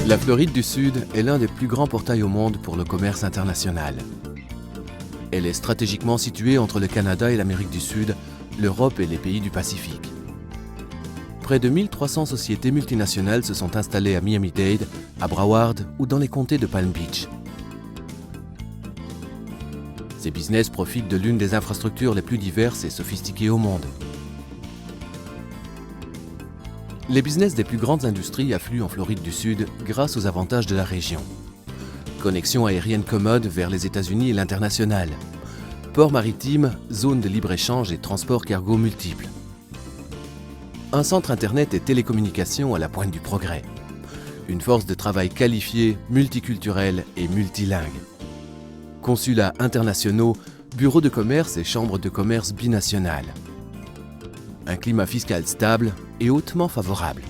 La Floride du Sud est l'un des plus grands portails au monde pour le commerce international. Elle est stratégiquement située entre le Canada et l'Amérique du Sud, l'Europe et les pays du Pacifique. Près de 1300 sociétés multinationales se sont installées à Miami-Dade, à Broward ou dans les comtés de Palm Beach. Ces business profitent de l'une des infrastructures les plus diverses et sophistiquées au monde. Les business des plus grandes industries affluent en Floride du Sud grâce aux avantages de la région. Connexion aérienne commode vers les États-Unis et l'international. Port maritime, zone de libre-échange et transport cargo multiples. Un centre internet et télécommunications à la pointe du progrès. Une force de travail qualifiée, multiculturelle et multilingue. Consulats internationaux, bureaux de commerce et chambres de commerce binationales. Un climat fiscal stable et hautement favorable.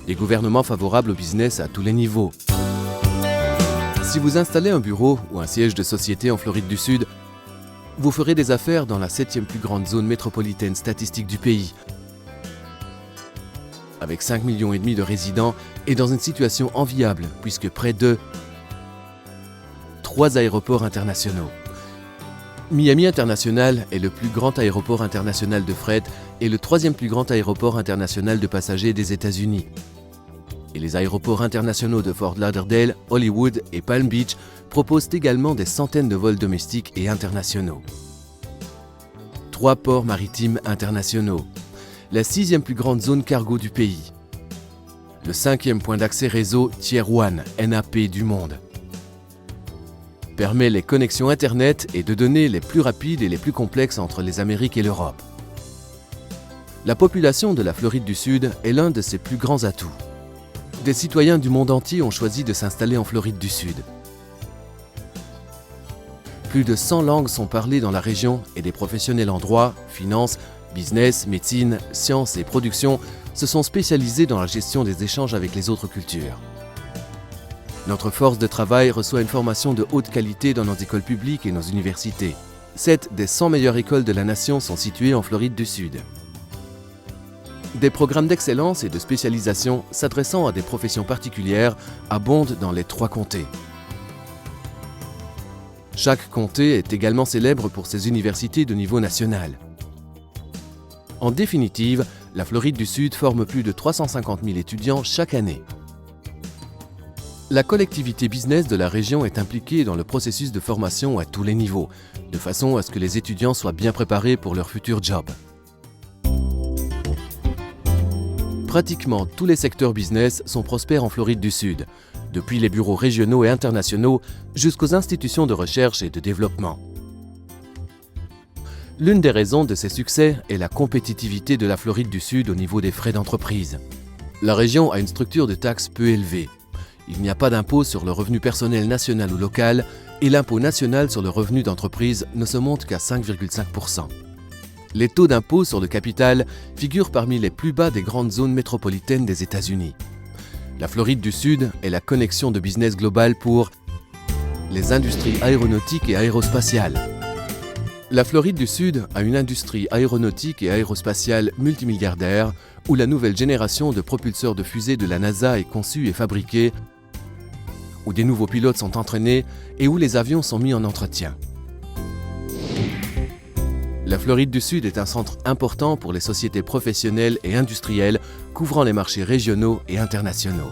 Des gouvernements favorables au business à tous les niveaux. Si vous installez un bureau ou un siège de société en Floride du Sud, vous ferez des affaires dans la 7e plus grande zone métropolitaine statistique du pays, avec 5,5 millions de résidents et dans une situation enviable puisque près de 3 aéroports internationaux. Miami International est le plus grand aéroport international de fret et le 3e plus grand aéroport international de passagers des États-Unis. Et les aéroports internationaux de Fort Lauderdale, Hollywood et Palm Beach proposent également des centaines de vols domestiques et internationaux. 3 ports maritimes internationaux. La 6e plus grande zone cargo du pays. Le 5e point d'accès réseau Tier 1, NAP du monde. Permet les connexions Internet et de données les plus rapides et les plus complexes entre les Amériques et l'Europe. La population de la Floride du Sud est l'un de ses plus grands atouts. Des citoyens du monde entier ont choisi de s'installer en Floride du Sud. Plus de 100 langues sont parlées dans la région et des professionnels en droit, finance, business, médecine, sciences et production se sont spécialisés dans la gestion des échanges avec les autres cultures. Notre force de travail reçoit une formation de haute qualité dans nos écoles publiques et nos universités. 7 des 100 meilleures écoles de la nation sont situées en Floride du Sud. Des programmes d'excellence et de spécialisation s'adressant à des professions particulières abondent dans les 3 comtés. Chaque comté est également célèbre pour ses universités de niveau national. En définitive, la Floride du Sud forme plus de 350 000 étudiants chaque année. La collectivité business de la région est impliquée dans le processus de formation à tous les niveaux, de façon à ce que les étudiants soient bien préparés pour leur futur job. Pratiquement tous les secteurs business sont prospères en Floride du Sud, depuis les bureaux régionaux et internationaux jusqu'aux institutions de recherche et de développement. L'une des raisons de ces succès est la compétitivité de la Floride du Sud au niveau des frais d'entreprise. La région a une structure de taxes peu élevée. Il n'y a pas d'impôt sur le revenu personnel national ou local et l'impôt national sur le revenu d'entreprise ne se monte qu'à 5,5%. Les taux d'impôt sur le capital figurent parmi les plus bas des grandes zones métropolitaines des États-Unis. La Floride du Sud est la connexion de business global pour les industries aéronautiques et aérospatiales. La Floride du Sud a une industrie aéronautique et aérospatiale multimilliardaire où la nouvelle génération de propulseurs de fusées de la NASA est conçue et fabriquée, où des nouveaux pilotes sont entraînés et où les avions sont mis en entretien. La Floride du Sud est un centre important pour les sociétés professionnelles et industrielles couvrant les marchés régionaux et internationaux.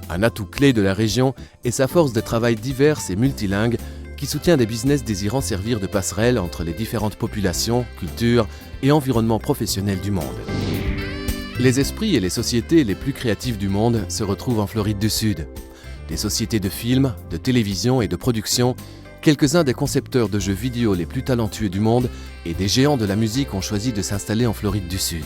Un atout clé de la région est sa force de travail diverse et multilingue qui soutient des business désirant servir de passerelle entre les différentes populations, cultures et environnements professionnels du monde. Les esprits et les sociétés les plus créatives du monde se retrouvent en Floride du Sud. Des sociétés de films, de télévision et de production, quelques-uns des concepteurs de jeux vidéo les plus talentueux du monde et des géants de la musique ont choisi de s'installer en Floride du Sud.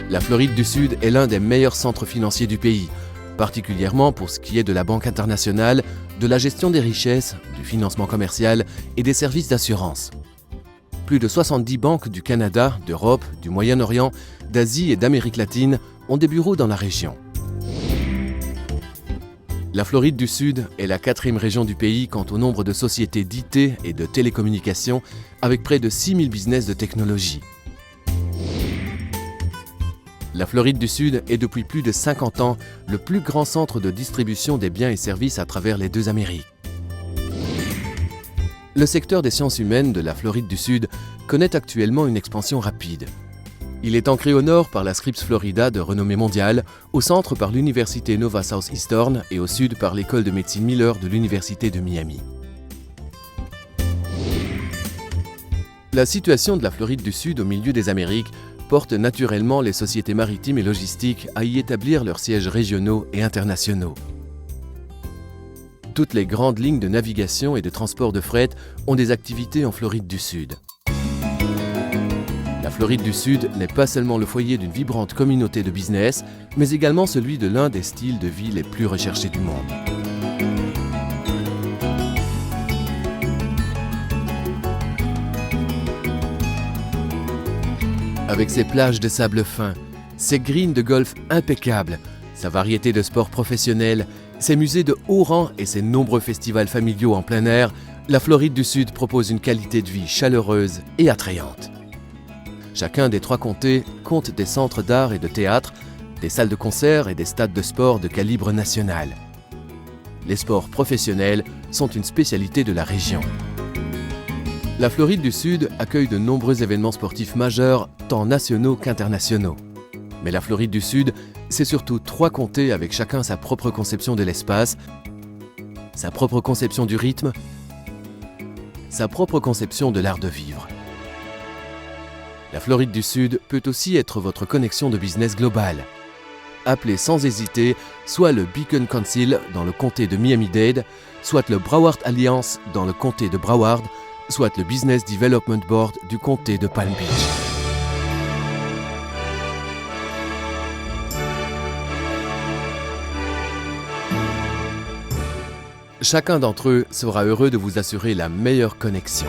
La Floride du Sud est l'un des meilleurs centres financiers du pays, particulièrement pour ce qui est de la banque internationale, de la gestion des richesses, du financement commercial et des services d'assurance. Plus de 70 banques du Canada, d'Europe, du Moyen-Orient, d'Asie et d'Amérique latine ont des bureaux dans la région. La Floride du Sud est la 4e région du pays quant au nombre de sociétés d'IT et de télécommunications, avec près de 6000 business de technologie. La Floride du Sud est depuis plus de 50 ans le plus grand centre de distribution des biens et services à travers les deux Amériques. Le secteur des sciences humaines de la Floride du Sud connaît actuellement une expansion rapide. Il est ancré au nord par la Scripps Florida de renommée mondiale, au centre par l'université Nova Southeastern et au sud par l'école de médecine Miller de l'université de Miami. La situation de la Floride du Sud au milieu des Amériques porte naturellement les sociétés maritimes et logistiques à y établir leurs sièges régionaux et internationaux. Toutes les grandes lignes de navigation et de transport de fret ont des activités en Floride du Sud. La Floride du Sud n'est pas seulement le foyer d'une vibrante communauté de business, mais également celui de l'un des styles de vie les plus recherchés du monde. Avec ses plages de sable fin, ses greens de golf impeccables, sa variété de sports professionnels, ses musées de haut rang et ses nombreux festivals familiaux en plein air, la Floride du Sud propose une qualité de vie chaleureuse et attrayante. Chacun des 3 comtés compte des centres d'art et de théâtre, des salles de concert et des stades de sport de calibre national. Les sports professionnels sont une spécialité de la région. La Floride du Sud accueille de nombreux événements sportifs majeurs, tant nationaux qu'internationaux. Mais la Floride du Sud, c'est surtout 3 comtés avec chacun sa propre conception de l'espace, sa propre conception du rythme, sa propre conception de l'art de vivre. La Floride du Sud peut aussi être votre connexion de business globale. Appelez sans hésiter soit le Beacon Council dans le comté de Miami-Dade, soit le Broward Alliance dans le comté de Broward, soit le Business Development Board du comté de Palm Beach. Chacun d'entre eux sera heureux de vous assurer la meilleure connexion.